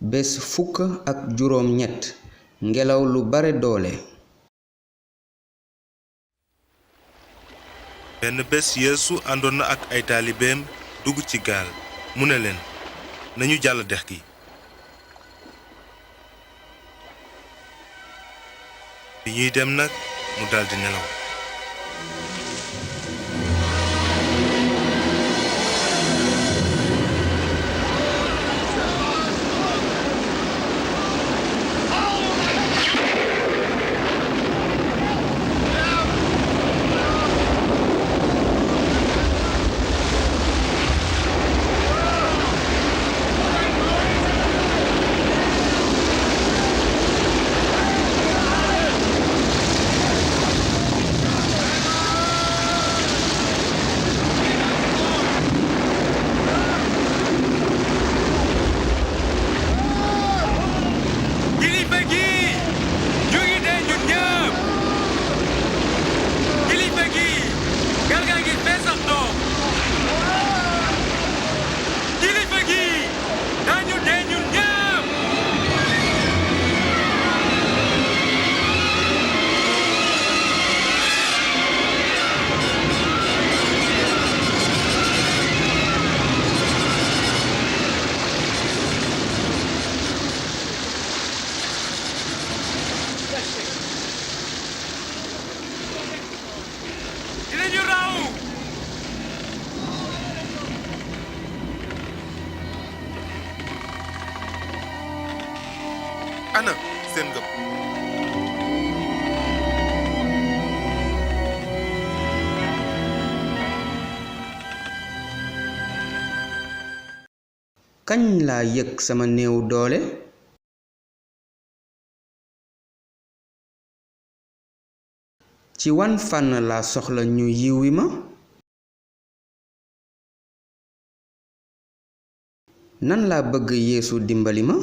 bés fukk ak juróom ñett ngelaw lu bare doole. benn bés yeesu àndoon na ak ay taalibeem dugg ci gaal mu ne leen nañu jàll dex gi. bi ñuy dem nag mu daldi nelaw. ana seen ngëm. kañ laa yëg sama néew doole? ci wan fànn laa soxla ñu yiwi ma? nan laa bëgg Yeesu dimbali ma?